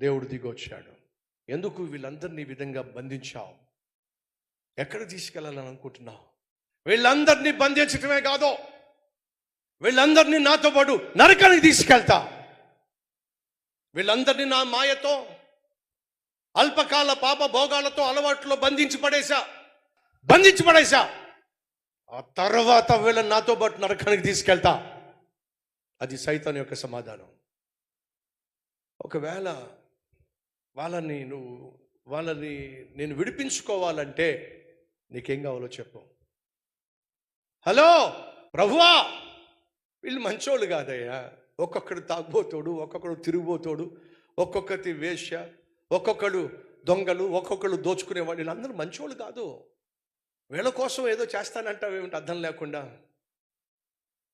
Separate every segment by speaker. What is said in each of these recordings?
Speaker 1: దేవుడు దిగొచ్చాడు. ఎందుకు వీళ్ళందరినీ ఈ విధంగా బంధించావు? ఎక్కడ తీసుకెళ్ళాలని అనుకుంటున్నావు? వీళ్ళందరినీ బంధించటమే కాదు, వీళ్ళందరినీ నాతో పాటు నరకానికి తీసుకెళ్తా. వీళ్ళందరినీ నా మాయతో, అల్పకాల పాప భోగాలతో, అలవాట్లో బంధించి పడేశా. ఆ తర్వాత వీళ్ళని నాతో పాటు నరకానికి తీసుకెళ్తా. అది సైతాను యొక్క సమాధానం. ఒకవేళ వాళ్ళని నేను విడిపించుకోవాలంటే నీకేం కావాలో చెప్పు. హలో ప్రభువా, వీళ్ళు మంచోళ్ళు కాదయ్యా. ఒక్కొక్కడు తాగుబోతోడు, ఒక్కొక్కడు తిరుగుబోతోడు, ఒక్కొక్కటి వేశ్య, ఒక్కొక్కడు దొంగలు, ఒక్కొక్కడు దోచుకునేవాళ్ళు. వీళ్ళందరూ మంచోళ్ళు కాదు. వీళ్ళ కోసం ఏదో చేస్తానంటావు ఏమిటి అర్థం లేకుండా?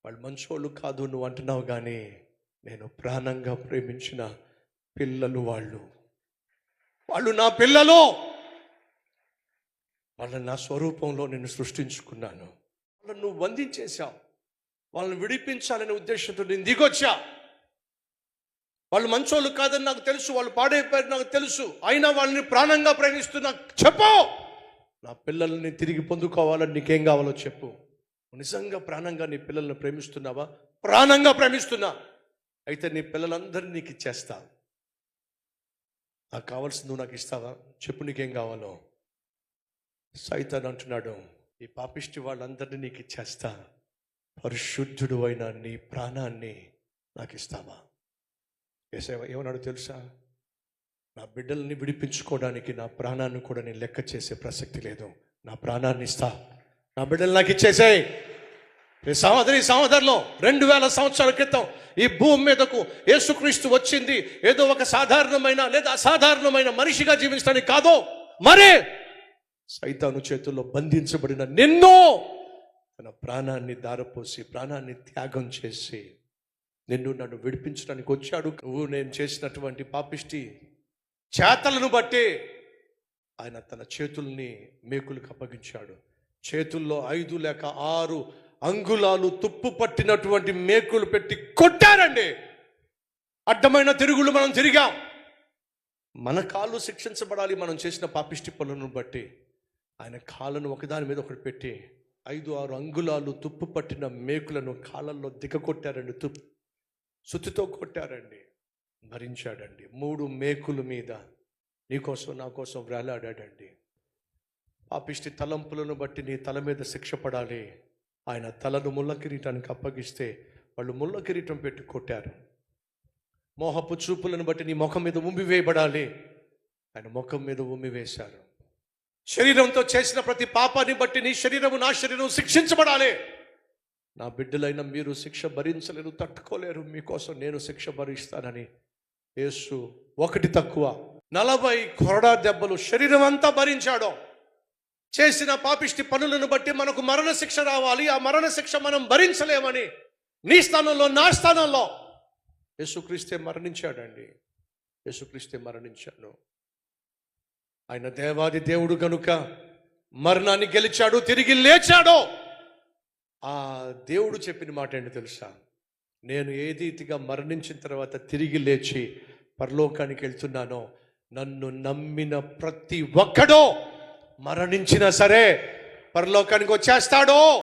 Speaker 1: వాళ్ళు మంచోళ్ళు కాదు నువ్వు అంటున్నావు, కానీ నేను ప్రాణంగా ప్రేమించిన పిల్లలు వాళ్ళు నా పిల్లలు. వాళ్ళని నా స్వరూపంలో నేను సృష్టించుకున్నాను. వాళ్ళని నువ్వు బంధించేశావు. వాళ్ళని విడిపించాలనే ఉద్దేశంతో నేను దిగొచ్చా. వాళ్ళు మంచోళ్ళు కాదని నాకు తెలుసు, వాళ్ళు పాడైపోయారు నాకు తెలుసు. అయినా వాళ్ళని ప్రాణంగా ప్రేమిస్తున్నా. చెప్పు, నా పిల్లల్ని తిరిగి పొందుకోవాలని నీకేం కావాలో చెప్పు. నిజంగా ప్రాణంగా నీ పిల్లల్ని ప్రేమిస్తున్నావా? ప్రాణంగా ప్రేమిస్తున్నా అయితే నీ పిల్లలందరినీ నీకు ఇచ్చేస్తా. నాకు కావాల్సింది నువ్వు నాకు ఇస్తావా? చెప్పు, నీకేం కావాలో. సైతాన్ అంటున్నాడు, ఈ పాపిష్టి వాళ్ళందరినీ నీకు ఇచ్చేస్తా, పరిశుద్ధుడు అయిన నీ ప్రాణాన్ని నాకు ఇస్తావా? యేసయ్య ఏమన్నాడు తెలుసా? నా బిడ్డల్ని విడిపించుకోవడానికి నా ప్రాణాన్ని కూడా నేను లెక్క చేసే ప్రసక్తి లేదు. నా ప్రాణాన్ని ఇస్తా, నా బిడ్డలు నాకు ఇచ్చేసాయి. సహోదరులు, 2000 సంవత్సరాల క్రితం ఈ భూమి మీదకు యేసుక్రీస్తు వచ్చింది ఏదో ఒక సాధారణమైన లేదా అసాధారణమైన మనిషిగా జీవించడానికి కాదు, మరే సైతాను చేతుల్లో బంధించబడిన నిన్ను తన ప్రాణాన్ని దారపోసి, ప్రాణాన్ని త్యాగం చేసి నన్ను విడిపించడానికి వచ్చాడు. నువ్వు నేను చేసినటువంటి పాపిష్టి చేతలను బట్టి ఆయన తన చేతుల్ని మేకులకు అప్పగించాడు. చేతుల్లో 5 లేక 6 అంగుళాలు తుప్పు పట్టినటువంటి మేకులు పెట్టి కొట్టారండి. అడ్డమైన తిరుగులు మనం తిరిగాం. మన కాళ్ళు శిక్షించబడాలి మనం చేసిన పాపిష్టి పనులను బట్టి. ఆయన కాళ్ళను ఒకదాని మీద ఒకటి పెట్టి 5-6 అంగుళాలు తుప్పు పట్టిన మేకులను కాళ్ళల్లో దిగకొట్టారండి. సుత్తితో కొట్టారండి, భరించాడండి. 3 మేకుల మీద నీకోసం నా కోసం వేలాడాడండి. పాపిష్టి తలంపులను బట్టి నీ తల మీద శిక్ష పడాలి. ఆయన తలను ముళ్ళ కిరీటానికి అప్పగిస్తే వాళ్ళు ముళ్ళ కిరీటం పెట్టి కొట్టారు. మోహపు చూపులను బట్టి నీ ముఖం మీద ఉమ్మి వేయబడాలి. ఆయన ముఖం మీద ఉమ్మి వేశారు. శరీరంతో చేసిన ప్రతి పాపాన్ని బట్టి నీ శరీరము నా శరీరం శిక్షించబడాలి. నా బిడ్డలైన మీరు శిక్ష భరించలేరు, తట్టుకోలేరు, మీకోసం నేను శిక్ష భరిస్తానని యేసు 1 తక్కువ 40 కొరడా దెబ్బలు శరీరం అంతా భరించాడు. చేసిన పాపిష్టి పనులను బట్టి మనకు మరణ శిక్ష రావాలి. ఆ మరణ శిక్ష మనం భరించలేమని నీ స్థానంలో నా స్థానంలో యేసుక్రీస్తే మరణించాడండి. యేసుక్రీస్తే మరణించాడు. ఆయన దేవాది దేవుడు గనుక మరణాన్ని గెలిచాడు, తిరిగి లేచాడు. ఆ దేవుడు చెప్పిన మాట ఏంటి తెలుసా? నేను ఏ రీతిగా మరణించిన తర్వాత తిరిగి లేచి పరలోకానికి వెళ్తున్నానో, నన్ను నమ్మిన ప్రతి ఒక్కడో మరణించినా సరే పరలోకానికి వచ్చేస్తాడో.